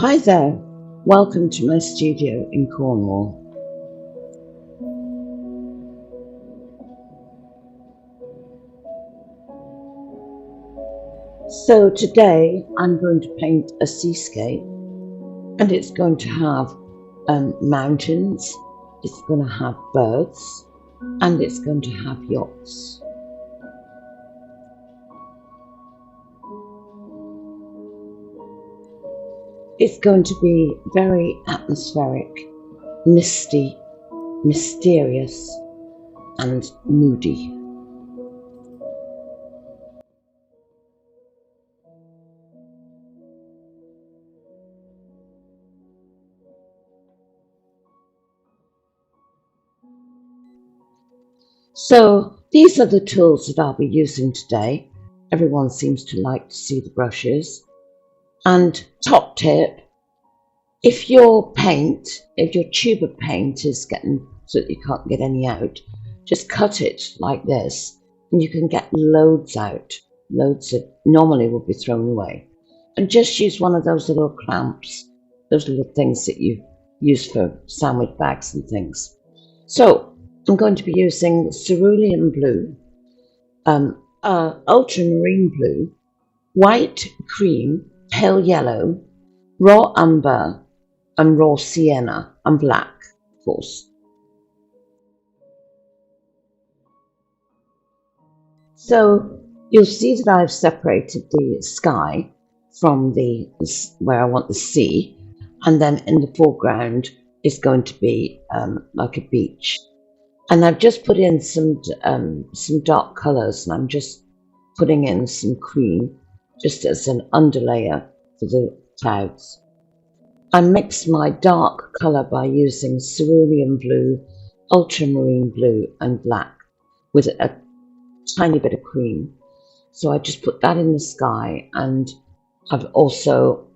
Hi there, welcome to my studio in Cornwall. So today I'm going to paint a seascape, and it's going to have mountains, it's going to have birds, and it's going to have yachts. It's going to be very atmospheric, misty, mysterious, and moody. So these are the tools that I'll be using today. Everyone seems to like to see the brushes. And top tip, if your tube of paint is getting so that you can't get any out, just cut it like this and you can get loads out. Loads that normally would be thrown away. And just use one of those little clamps, those little things that you use for sandwich bags and things. So I'm going to be using cerulean blue, ultramarine blue, white, cream, pale yellow, raw umber, and raw sienna, and black, of course. So you'll see that I've separated the sky from where I want the sea, and then in the foreground is going to be like a beach. And I've just put in some dark colours, and I'm just putting in some cream just as an underlayer for the clouds. I mixed my dark colour by using cerulean blue, ultramarine blue, and black with a tiny bit of cream. So I just put that in the sky, and I've also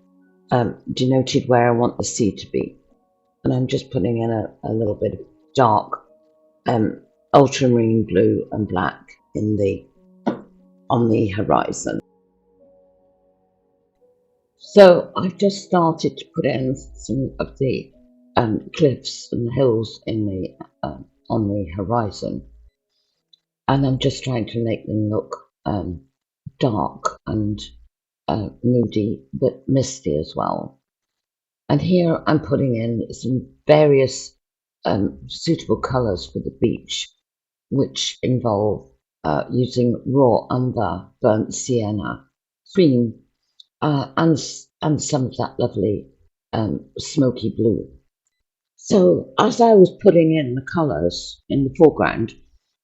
denoted where I want the sea to be. And I'm just putting in a little bit of dark ultramarine blue and black on the horizon. So I've just started to put in some of the cliffs and hills on the horizon, and I'm just trying to make them look dark and moody, but misty as well. And here I'm putting in some various suitable colours for the beach, which involve using raw umber, burnt sienna, cream, and some of that lovely smoky blue. So as I was putting in the colours in the foreground,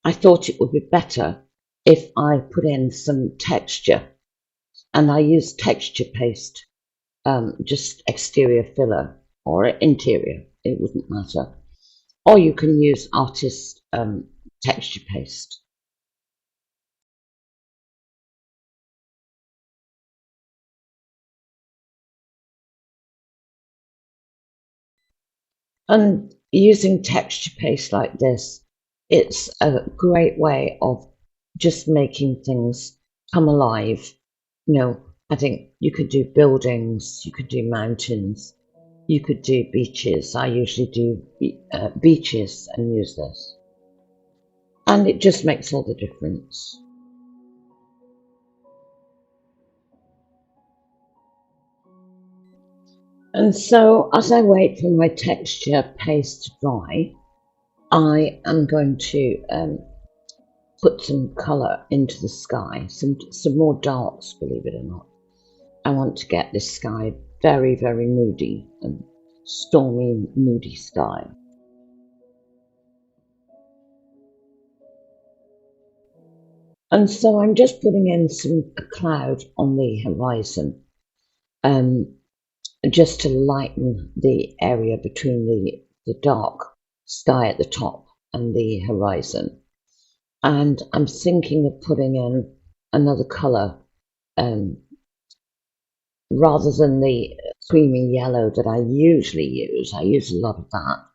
I thought it would be better if I put in some texture, and I used texture paste, just exterior filler or interior, it wouldn't matter. Or you can use artist texture paste. And using texture paste like this, it's a great way of just making things come alive. You know, I think you could do buildings, you could do mountains, you could do beaches. I usually do beaches and use this. And it just makes all the difference. And so as I wait for my texture paste to dry, I am going to put some colour into the sky, some more darks, believe it or not. I want to get this sky very, very moody and stormy, moody sky. And so I'm just putting in a cloud on the horizon, just to lighten the area between the dark sky at the top and the horizon. And I'm thinking of putting in another colour, rather than the creamy yellow that I usually use. I use a lot of that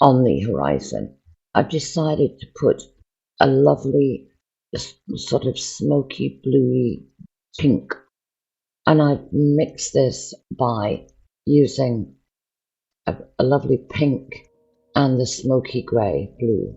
on the horizon. I've decided to put a lovely sort of smoky bluey pink, and I've mixed this by using a lovely pink and the smoky grey blue.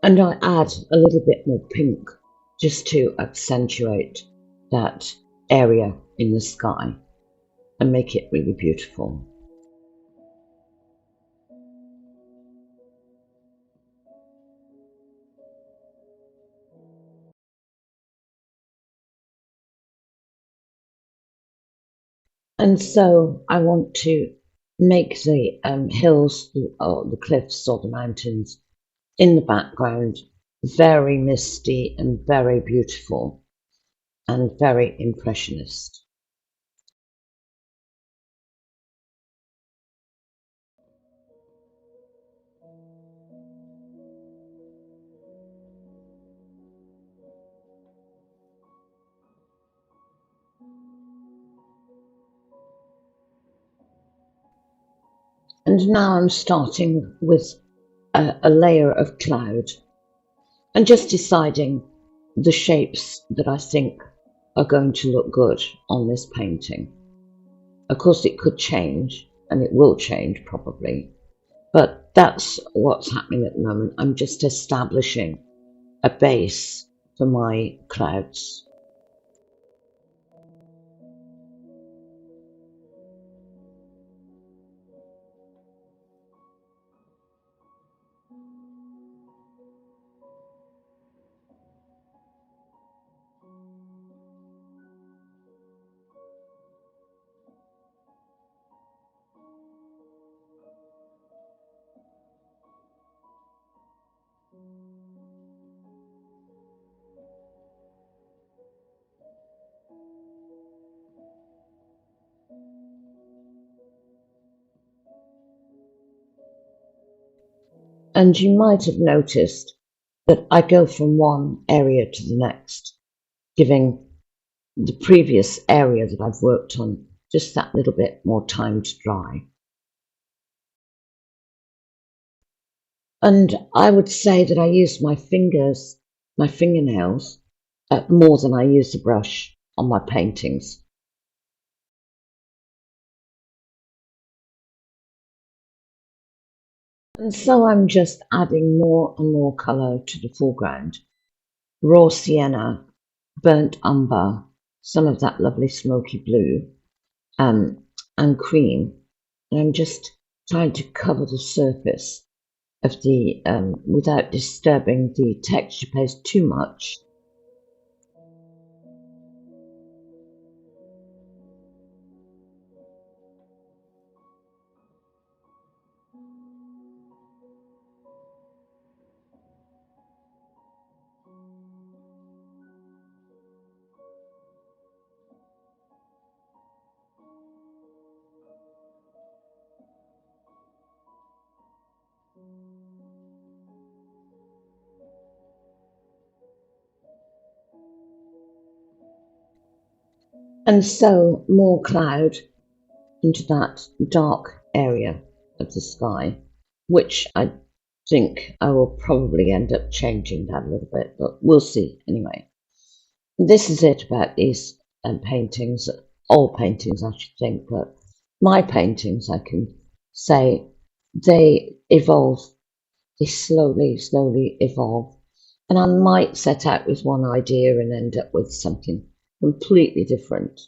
And I add a little bit more pink just to accentuate that area in the sky and make it really beautiful. And so I want to make the hills or the cliffs or the mountains in the background very misty and very beautiful and very impressionist. And now I'm starting with a layer of cloud and just deciding the shapes that I think are going to look good on this painting. Of course, it could change, and it will change probably, but that's what's happening at the moment. I'm just establishing a base for my clouds. And you might have noticed that I go from one area to the next, giving the previous area that I've worked on just that little bit more time to dry. And I would say that I use my fingernails, more than I use the brush on my paintings. And so I'm just adding more and more colour to the foreground. Raw sienna, burnt umber, some of that lovely smoky blue, and cream. And I'm just trying to cover the surface of the, without disturbing the texture paste too much. And so more cloud into that dark area of the sky, which I think I will probably end up changing that a little bit, but we'll see anyway. This is it about these paintings, all paintings I should think, but my paintings I can say they evolve, they slowly evolve. And I might set out with one idea and end up with something completely different.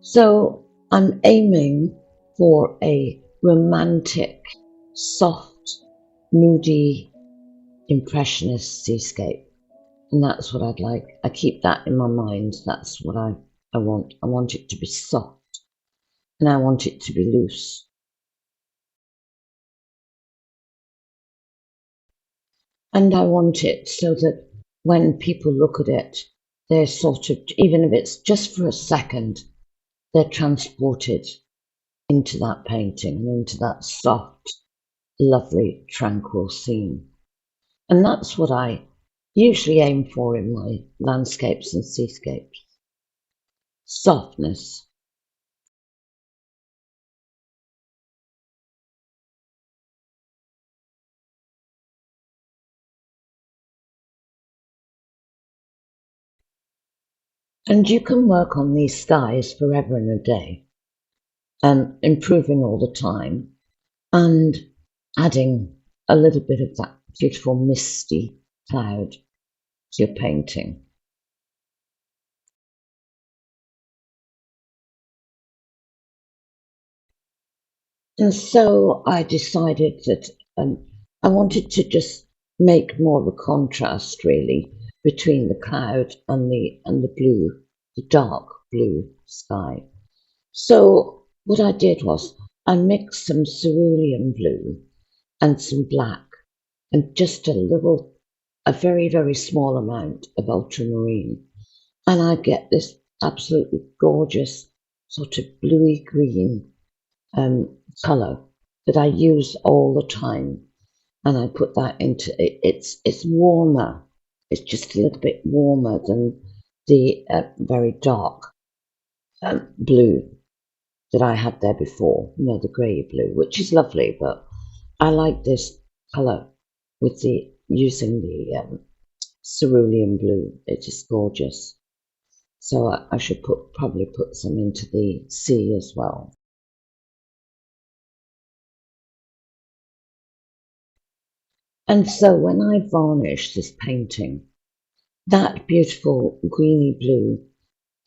So I'm aiming for a romantic, soft, moody, impressionist seascape. And that's what I'd like. I keep that in my mind. That's what I I want it to be soft, and I want it to be loose. And I want it so that when people look at it, they're sort of, even if it's just for a second, they're transported into that painting and into that soft, lovely, tranquil scene. And that's what I usually aim for in my landscapes and seascapes. Softness. And you can work on these skies forever and a day, and improving all the time, and adding a little bit of that beautiful misty cloud to your painting. And so I decided that I wanted to just make more of a contrast, really, between the cloud and the blue, the dark blue sky. So what I did was I mixed some cerulean blue and some black and just a very, very small amount of ultramarine. And I get this absolutely gorgeous sort of bluey green colour that I use all the time. And I put that into it. It's warmer. It's just a little bit warmer than the very dark blue that I had there before, the grey blue, which is lovely, but I like this colour with the using the cerulean blue. It is gorgeous. So I should probably put some into the sea as well. And so when I varnish this painting, that beautiful greeny blue,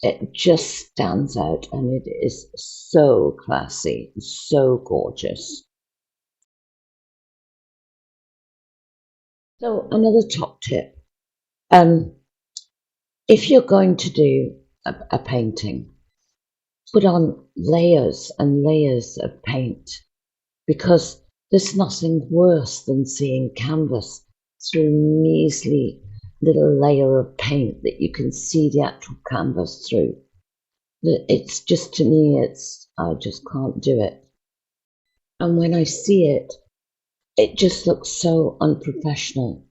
it just stands out and it is so classy, so gorgeous. So another top tip, um, if you're going to do a painting, put on layers and layers of paint because there's nothing worse than seeing canvas through measly little layer of paint that you can see the actual canvas through. It's just, to me, I just can't do it. And when I see it, it just looks so unprofessional.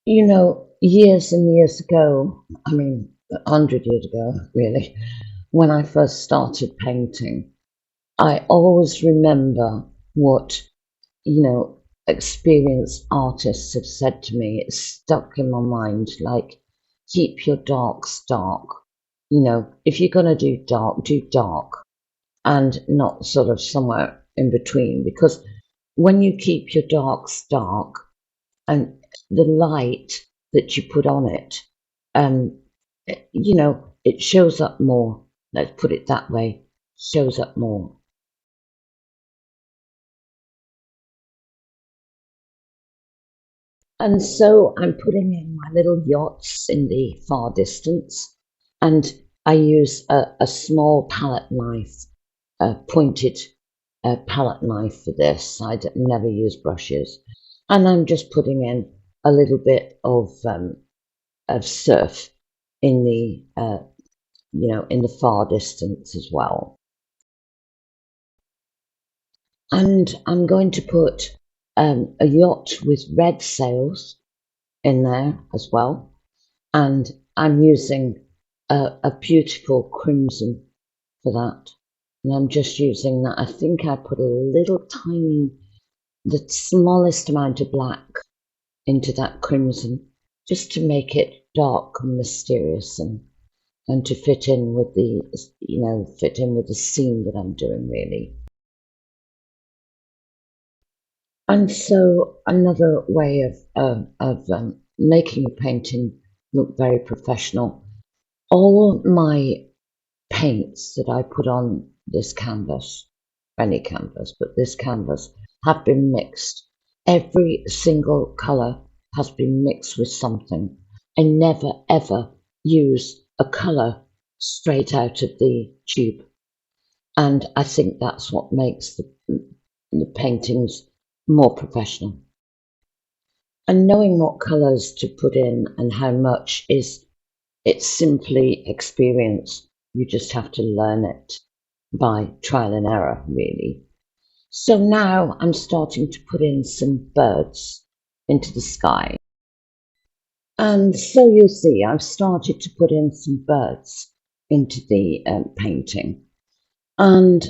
Years and years ago, I mean, 100 years ago, really, when I first started painting, I always remember what, experienced artists have said to me. It's stuck in my mind, like, keep your darks dark. If you're going to do dark and not sort of somewhere in between, because when you keep your darks dark and the light that you put on it, um, it shows up more. Let's put it that way, shows up more. And so I'm putting in my little yachts in the far distance, and I use a small palette knife, a pointed palette knife for this. Never use brushes, and I'm just putting in a little bit of surf in the in the far distance as well. And I'm going to put a yacht with red sails in there as well. And I'm using a beautiful crimson for that. And I'm just using that. I think I put a little tiny, the smallest amount of black into that crimson, just to make it dark and mysterious and to fit in with the scene that I'm doing, really. And so another way of making a painting look very professional, all my paints that I put on this canvas, any canvas, but this canvas, have been mixed. Every single colour has been mixed with something. I never ever use a colour straight out of the tube. And I think that's what makes the paintings more professional. And knowing what colours to put in and how much it's simply experience. You just have to learn it by trial and error, really. So now I'm starting to put in some birds into the sky. And so you'll see, I've started to put in some birds into the painting. And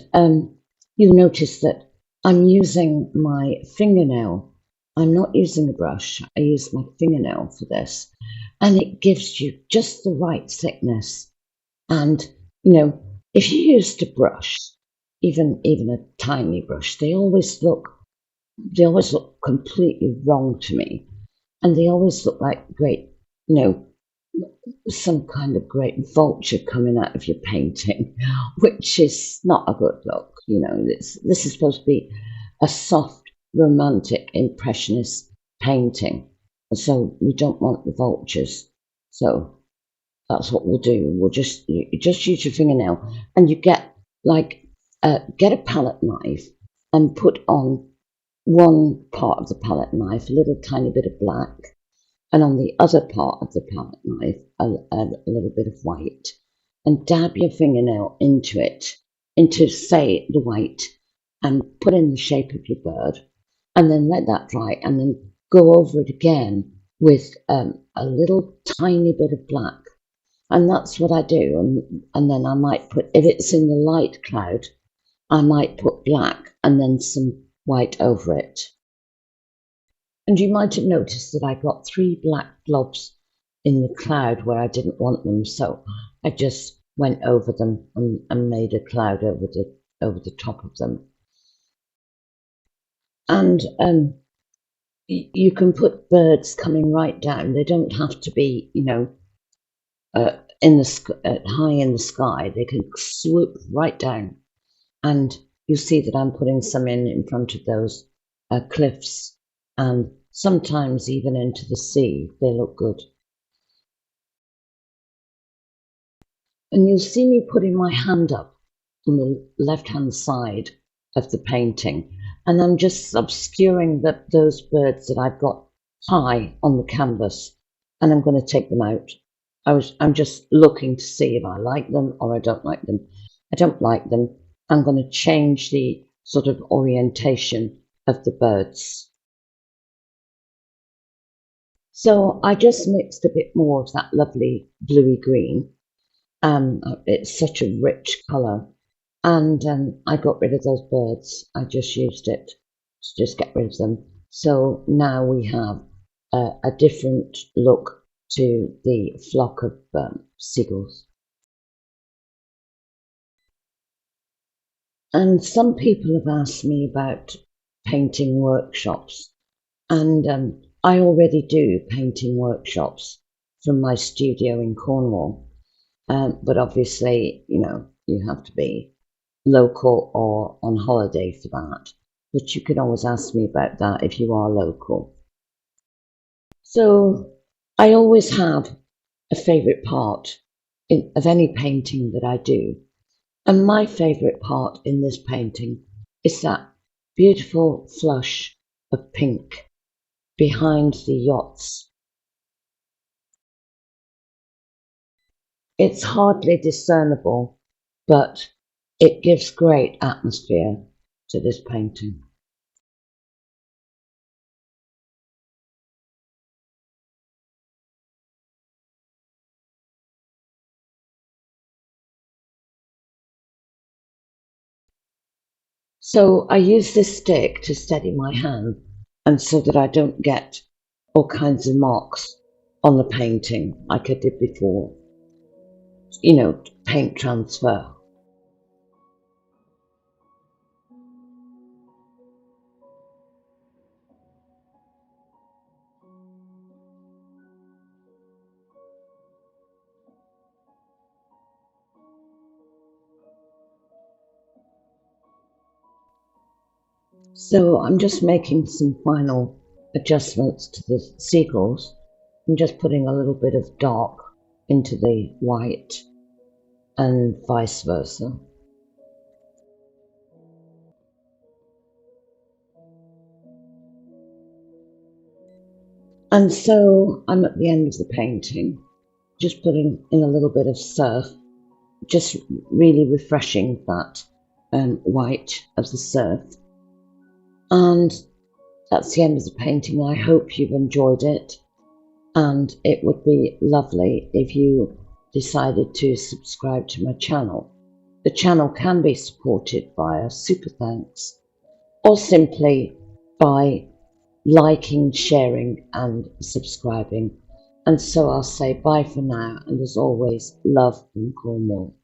you'll notice that I'm using my fingernail. I'm not using a brush. I use my fingernail for this. And it gives you just the right thickness. And, if you used a brush, even a tiny brush, they always look completely wrong to me. And they always look like great, some kind of great vulture coming out of your painting, which is not a good look. This is supposed to be a soft, romantic, impressionist painting. So we don't want the vultures. So that's what we'll do. You just use your fingernail, and you get a palette knife and put on one part of the palette knife a little tiny bit of black, and on the other part of the palette knife a little bit of white, and dab your fingernail into say the white, and put in the shape of your bird, and then let that dry, and then go over it again with a little tiny bit of black. And that's what I do. And then I might put, if it's in the light cloud, I might put black and then some white over it. And you might have noticed that I got 3 black blobs in the cloud where I didn't want them. So I just went over them and made a cloud over the top of them. And you can put birds coming right down. They don't have to be, high in the sky. They can swoop right down, and you'll see that I'm putting some in front of those cliffs, and sometimes even into the sea. They look good. And you'll see me putting my hand up on the left-hand side of the painting, and I'm just obscuring those birds that I've got high on the canvas, and I'm going to take them out. I'm just looking to see if I like them or I don't like them. I don't like them. I'm going to change the sort of orientation of the birds. So I just mixed a bit more of that lovely bluey green. It's such a rich colour. And I got rid of those birds. I just used it to just get rid of them. So now we have a different look to the flock of seagulls. And some people have asked me about painting workshops, and I already do painting workshops from my studio in Cornwall, but obviously, you have to be local or on holiday for that, but you can always ask me about that if you are local. So I always have a favourite part of any painting that I do. And my favourite part in this painting is that beautiful flush of pink behind the yachts. It's hardly discernible, but it gives great atmosphere to this painting. So I use this stick to steady my hand, and so that I don't get all kinds of marks on the painting like I did before. Paint transfer. So I'm just making some final adjustments to the seagulls, I'm just putting a little bit of dark into the white and vice versa. And so I'm at the end of the painting, just putting in a little bit of surf, just really refreshing that white of the surf. And that's the end of the painting. I hope you've enjoyed it, and it would be lovely if you decided to subscribe to my channel. The channel can be supported via super thanks or simply by liking, sharing and subscribing. And so I'll say bye for now, and as always, love from Cornwall.